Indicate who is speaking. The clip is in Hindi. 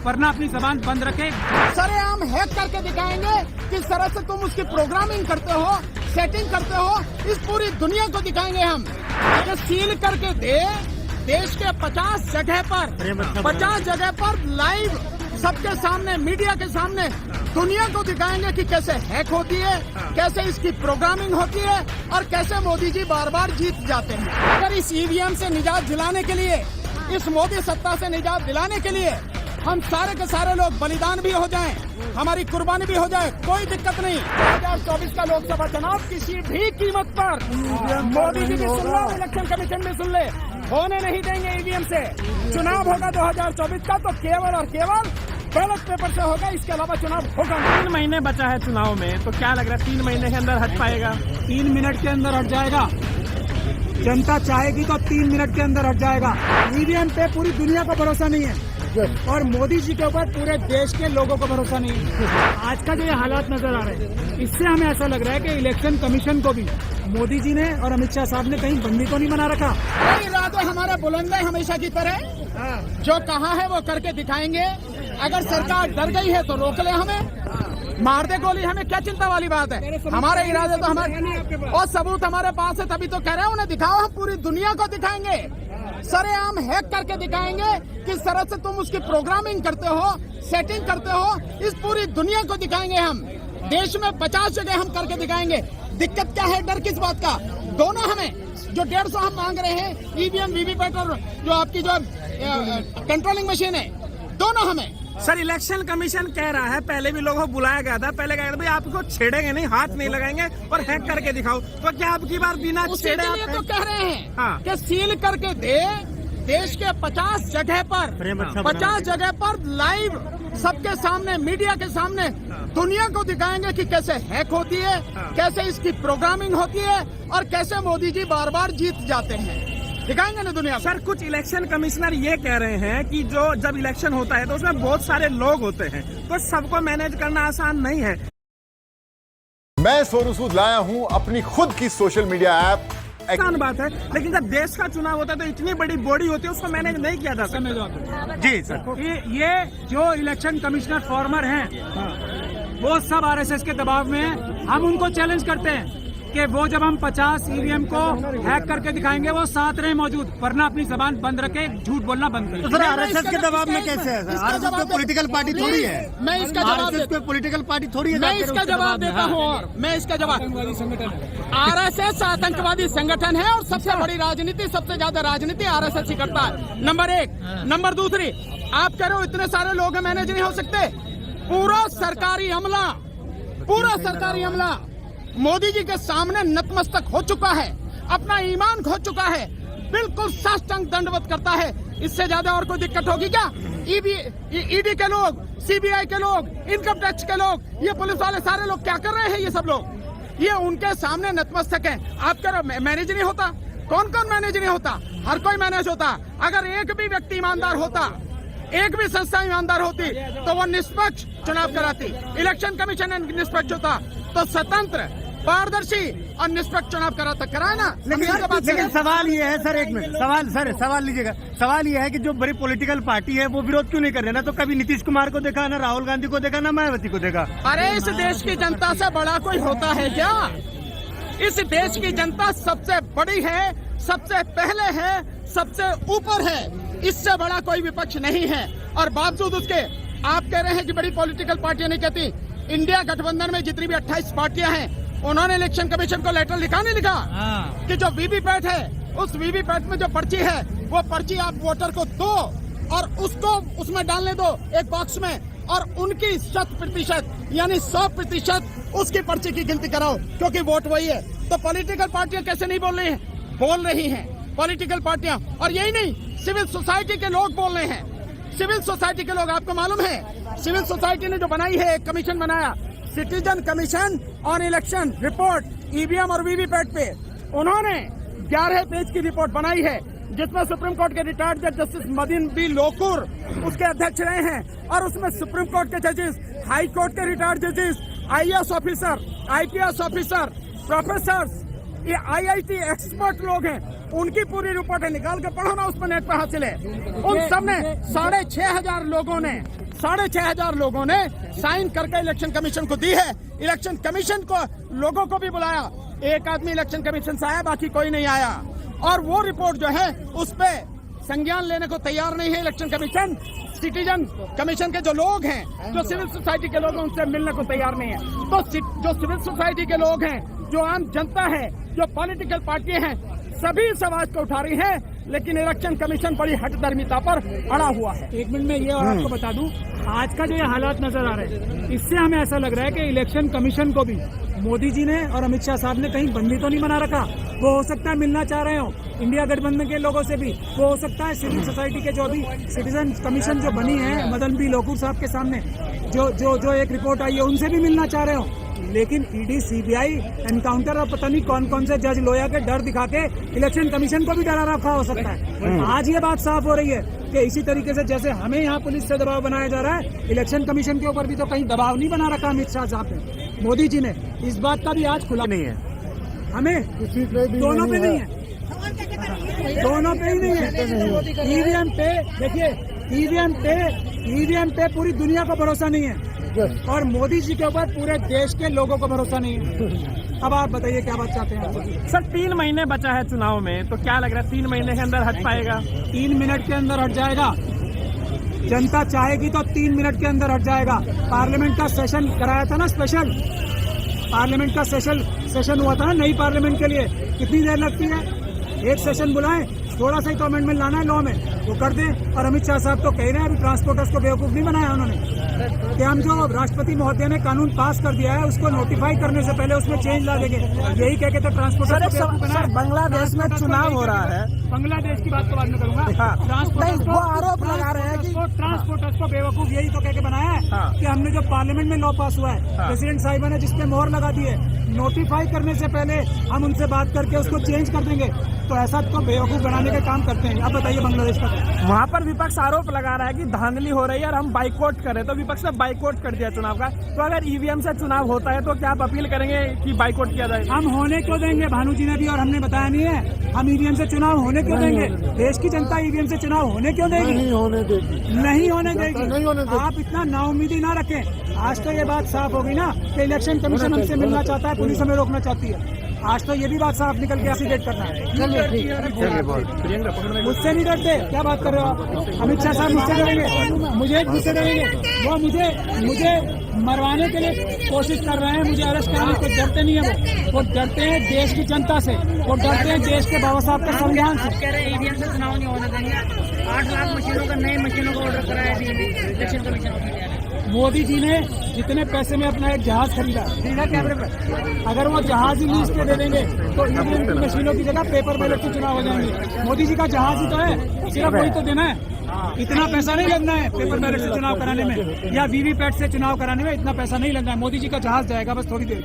Speaker 1: वरना अपनी जबान बंद रखे।
Speaker 2: सरेआम हैक करके दिखाएंगे किस तरह से तुम उसकी प्रोग्रामिंग करते हो, सेटिंग करते हो, इस पूरी दुनिया को दिखाएंगे हम। कि सील करके देश के 50 जगह पर लाइव सबके सामने, मीडिया के सामने दुनिया को दिखाएंगे कि कैसे हैक होती है, कैसे इसकी प्रोग्रामिंग होती है और कैसे मोदी जी बार बार जीत जाते हैं। अगर इस ईवीएम से निजात दिलाने के लिए, इस मोदी सत्ता से निजात दिलाने के लिए हम सारे के सारे लोग बलिदान भी हो जाएं, हमारी कुर्बानी भी हो जाए, कोई दिक्कत नहीं। 2024 का लोकसभा चुनाव किसी भी कीमत पर मोदी जी भी सुन लो, इलेक्शन कमीशन भी सुन ले, होने नहीं देंगे ईवीएम से। चुनाव होगा 2024 का तो केवल और केवल बैलेट पेपर से होगा, इसके अलावा चुनाव होगा नहीं।
Speaker 1: 3 महीने बचा है चुनाव में, तो क्या लग रहा है 3 महीने के अंदर हट पाएगा? 3 मिनट के अंदर हट जाएगा। जनता चाहेगी तो 3 मिनट के अंदर हट जाएगा। ईवीएम पे पूरी दुनिया को भरोसा नहीं है और मोदी जी के ऊपर पूरे देश के लोगों को भरोसा नहीं है। आज का जो ये हालात नजर आ रहे हैं, इससे हमें ऐसा लग रहा है कि इलेक्शन कमीशन को भी मोदी जी ने और अमित शाह साहब ने कहीं बंदी तो नहीं बना रखा।
Speaker 2: इरादे हमारे बुलंद है हमेशा की तरह, जो कहा है वो करके दिखाएंगे। अगर सरकार डर गई है तो रोक ले, हमें मार दे गोली, हमें क्या चिंता वाली बात है। हमारे इरादे तो हमारे और सबूत हमारे पास है, तभी तो कह रहे हैं उन्हें दिखाओ, हम पूरी दुनिया को दिखाएंगे। सरेआम हैक करके दिखाएंगे किस तरह से तुम उसकी प्रोग्रामिंग करते हो, सेटिंग करते हो, इस पूरी दुनिया को दिखाएंगे हम। देश में 50 जगह हम करके दिखाएंगे। दिक्कत क्या है, डर किस बात का? दोनों हमें जो 150 हम मांग रहे हैं, ईवीएम वीवीपैट और जो आपकी जो कंट्रोलिंग मशीन है, दोनों हमें।
Speaker 1: सर, इलेक्शन कमीशन कह रहा है, पहले भी लोगों को बुलाया गया था, पहले कहा था भाई आपको छेड़ेंगे नहीं, हाथ नहीं लगाएंगे और हैक करके दिखाओ। तो क्या अब की बार बिना छेड़े आप
Speaker 2: तो कह रहे हैं
Speaker 1: हाँ।
Speaker 2: कि सील करके देश के 50 जगह पर लाइव सबके सामने, मीडिया के सामने दुनिया को दिखाएंगे कि कैसे हैक होती है, कैसे इसकी प्रोग्रामिंग होती है और कैसे मोदी जी बार बार जीत जाते हैं। दिखाएंगे ना दुनिया।
Speaker 1: सर, कुछ इलेक्शन कमिश्नर ये कह रहे हैं कि जो जब इलेक्शन होता है तो उसमें बहुत सारे लोग होते हैं, तो सबको मैनेज करना आसान नहीं है।
Speaker 3: मैं सोनू सूद लाया हूं अपनी खुद की सोशल मीडिया ऐप।
Speaker 1: आसान बात है, लेकिन जब देश का चुनाव होता है तो इतनी बड़ी बॉडी होती है, उसको मैनेज नहीं किया जा सकता।
Speaker 3: जी सर,
Speaker 1: ये जो इलेक्शन कमिश्नर फॉर्मर हैं, वो सब आरएसएस के दबाव में हैं। हम उनको चैलेंज करते हैं कि वो जब हम 50 ईवीएम को हैक करके दिखाएंगे, वो साथ रहे मौजूद, वरना अपनी जबान बंद रखे, झूठ बोलना बंद करें।
Speaker 4: तो सर, आरएसएस के दबाव में कैसे है सर? आरएसएस कोई पॉलिटिकल पार्टी थोड़ी है।
Speaker 2: मैं इसका जवाब
Speaker 4: कोई पॉलिटिकल पार्टी थोड़ी है।
Speaker 2: मैं इसका जवाब देता हूँ और मैं इसका जवाब, आरएसएस आतंकवादी संगठन है और सबसे बड़ी राजनीति, सबसे ज्यादा राजनीति आरएसएस ही करता है। नंबर 1। नंबर दूसरी, आप कह रहे हो इतने सारे लोग मैनेज नहीं हो सकते। पूरा सरकारी अमला मोदी जी के सामने नतमस्तक हो चुका है, अपना ईमान खो चुका है, बिल्कुल साष्टांग दंडवत करता है। इससे ज्यादा और कोई दिक्कत होगी क्या? ईडी के लोग, सीबीआई के लोग, इनकम टैक्स के लोग, ये पुलिस वाले सारे लोग क्या कर रहे हैं? ये सब लोग ये उनके सामने नतमस्तक हैं। आप कह रहे हो मैनेज नहीं होता? कौन कौन मैनेज नहीं होता? हर कोई मैनेज होता। अगर एक भी व्यक्ति ईमानदार होता, एक भी संस्था ईमानदार होती तो वो निष्पक्ष चुनाव कराती। इलेक्शन कमीशन निष्पक्ष होता तो स्वतंत्र, पारदर्शी और निष्पक्ष चुनाव कराए ना।
Speaker 4: लेकिन सवाल ये है सर, एक मिनट, सवाल लीजिएगा। सवाल ये है कि जो बड़ी पॉलिटिकल पार्टी है वो विरोध क्यों नहीं कर रहे? ना तो कभी नीतीश कुमार को देखा, ना राहुल गांधी को देखा, ना मायावती को देखा।
Speaker 2: अरे इस देश की जनता से बड़ा कोई होता है क्या? इस देश की जनता सबसे बड़ी है, सबसे पहले है, सबसे ऊपर है। इससे बड़ा कोई विपक्ष नहीं है। और बावजूद उसके आप कह रहे हैं कि बड़ी पॉलिटिकल पार्टियां नहीं कहती। इंडिया गठबंधन में जितनी भी 28 पार्टियां हैं, उन्होंने इलेक्शन कमीशन को लेटर लिखा नहीं लिखा कि जो वीवीपैट है, उस वीवीपैट में जो पर्ची है, वो पर्ची आप वोटर को दो और उसको उसमें डालने दो एक बॉक्स में, और उनकी 100% यानी 100% उसकी पर्ची की गिनती कराओ, क्योंकि वोट वही है। तो पॉलिटिकल पार्टियां कैसे नहीं बोल रही हैं? बोल रही हैं पॉलिटिकल पार्टियां। और यही नहीं, सिविल सोसाइटी के लोग बोल रहे हैं। सिविल सोसाइटी के लोग, आपको मालूम है सिविल सोसाइटी ने जो बनाई है, एक कमीशन बनाया, citizen commission on election report, EVM और वीवीपैट पे उन्होंने 11 पेज की रिपोर्ट बनाई है, जिसमें सुप्रीम कोर्ट के रिटायर्ड जज जस्टिस मदीन बी लोकुर उसके अध्यक्ष रहे हैं। और उसमें सुप्रीम कोर्ट के जजेस, हाई कोर्ट के रिटायर्ड जजेस, IAS officer, IPS officer, professor, ये आईआईटी एक्सपर्ट लोग हैं। उनकी पूरी रिपोर्ट है, निकाल के पढ़ो ना, उस पर नेट पर हासिल है। उन सब ने 6,500 लोगों ने 6,500 लोगों ने साइन करके इलेक्शन कमीशन को दी है। इलेक्शन कमीशन को लोगों को भी बुलाया, एक आदमी इलेक्शन कमीशन से आया, बाकी कोई नहीं आया। और वो रिपोर्ट जो है उस पे संज्ञान लेने को तैयार नहीं है इलेक्शन कमीशन। सिटीजन कमीशन के जो लोग हैं, जो सिविल सोसाइटी के लोग हैं, उनसे मिलने को तैयार नहीं है। तो जो सिविल सोसाइटी के लोग हैं, जो आम जनता है, जो पॉलिटिकल पार्टियां हैं, सभी इस आवाज को उठा रही है, लेकिन इलेक्शन कमीशन बड़ी हठधर्मिता पर अड़ा हुआ है।
Speaker 1: एक मिनट में ये और आपको बता दूं, आज का जो ये हालात नजर आ रहे हैं, इससे हमें ऐसा लग रहा है कि इलेक्शन कमीशन को भी मोदी जी ने और अमित शाह साहब ने कहीं बंदी तो नहीं बना रखा। वो हो सकता है मिलना चाह रहे हो इंडिया गठबंधन के लोगों से भी, वो हो सकता है सिविल सोसाइटी के जो भी सिटीजन कमीशन जो बनी है मदन बी लोकुर साहब के सामने जो एक रिपोर्ट आई है, उनसे भी मिलना चाह रहे हो। लेकिन ईडी, सीबीआई, एनकाउंटर और पता नहीं कौन कौन से जज लोया के डर दिखा के इलेक्शन कमीशन को भी डरा रखा हो सकता है। आज ये बात साफ हो रही है कि इसी तरीके से जैसे हमें यहाँ पुलिस से दबाव बनाया जा रहा है, इलेक्शन कमीशन के ऊपर भी तो कहीं दबाव नहीं बना रखा अमित शाह साहब ने, मोदी जी ने। इस बात का भी आज खुला नहीं है, हमें दोनों पे नहीं है, दोनों पे ही नहीं है। ईवीएम पे देखिए, ईवीएम पे पूरी दुनिया को भरोसा नहीं है और मोदी जी के ऊपर पूरे देश के लोगों को भरोसा नहीं है। अब आप बताइए क्या बात चाहते हैं
Speaker 5: सर? 3 महीने बचा है चुनाव में, तो क्या लग रहा है 3 महीने के अंदर हट पाएगा?
Speaker 1: 3 मिनट के अंदर हट जाएगा। जनता चाहेगी तो 3 मिनट के अंदर हट जाएगा। पार्लियामेंट का सेशन कराया था ना, स्पेशल पार्लियामेंट का सेशन हुआ था ना नई पार्लियामेंट के लिए। कितनी देर लगती है? एक सेशन बुलाएं, थोड़ा सा ही तो अमेंडमेंट लाना है लॉ में, वो कर दें। और अमित शाह साहब तो कह रहे हैं अभी ट्रांसपोर्टर्स को बेवकूफ नहीं बनाया उन्होंने, कि हम जो राष्ट्रपति महोदय ने कानून पास कर दिया है उसको नोटिफाई करने से पहले उसमें चेंज ला देंगे। यही कह के तो ट्रांसपोर्टर्स को बेवकूफ बनाया।
Speaker 2: बांग्लादेश में चुनाव हो रहा है,
Speaker 1: बांग्लादेश की बात तो बाद में करूंगा। ट्रांसपोर्टर्स
Speaker 2: वो आरोप लगा रहे हैं कि
Speaker 1: ट्रांसपोर्टर्स को बेवकूफ यही तो कह के बनाया है कि हमने जो पार्लियामेंट में लॉ पास हुआ है, प्रेसिडेंट साहिबा ने जिसपे मोहर लगा दी है, नोटिफाई करने से पहले हम उनसे बात करके उसको चेंज कर देंगे। तो ऐसा तो बेवकूफ बनाने का काम करते हैं। अब बताइए बांग्लादेश का।
Speaker 5: वहाँ पर विपक्ष आरोप लगा रहा है कि धांधली हो रही है और हम बाइकआउट करें, तो विपक्ष ने बाइकआउट कर दिया चुनाव का। तो अगर ईवीएम से चुनाव होता है तो क्या आप अपील करेंगे कि बाइकआउट किया जाए?
Speaker 1: हम होने क्यों देंगे? भानु जी ने भी और हमने बताया नहीं है, हम ईवीएम से चुनाव होने क्यों देंगे? देश की जनता ईवीएम से चुनाव होने क्यों देगी? नहीं होने देगी। आप इतना नाउम्मीदी ना रखें। आज तो ये बात साफ होगी ना कि इलेक्शन कमीशन हमसे मिलना चाहता है, पुलिस हमें रोकना चाहती है। आज तो ये भी बात साफ निकल के एसीडेट करना है। मुझसे नहीं डरते, क्या बात कर रहे हो आप? अमित शाह साहब मुझसे डरेंगे? मुझसे डरेंगे? वो मुझे मरवाने के लिए कोशिश कर रहे हैं, मुझे अरेस्ट करने को डरते नहीं है। वो डरते हैं देश की जनता से, वो डरते हैं देश के बाबा साहब के संविधान से।
Speaker 6: कह रहे हैं ईवीएम से चुनाव नहीं होने देंगे। 8 लाख मशीनों का, नई मशीनों का ऑर्डर कराया इलेक्शन कमीशन ऑफ इंडिया ने।
Speaker 1: मोदी जी ने जितने पैसे में अपना एक जहाज खरीदा, कैमरे पर, अगर वो जहाज ही लीज पे दे देंगे तो ईवीएम की मशीनों की जगह पेपर बैलेट के चुनाव हो जाएंगे। मोदी जी का जहाज ही तो है, सिर्फ वही तो देना है। इतना पैसा नहीं लगना है पेपर बैलेट से चुनाव कराने में या वीवीपैट से चुनाव कराने में, इतना पैसा नहीं लगना है। मोदी जी का जहाज जाएगा बस थोड़ी देर के।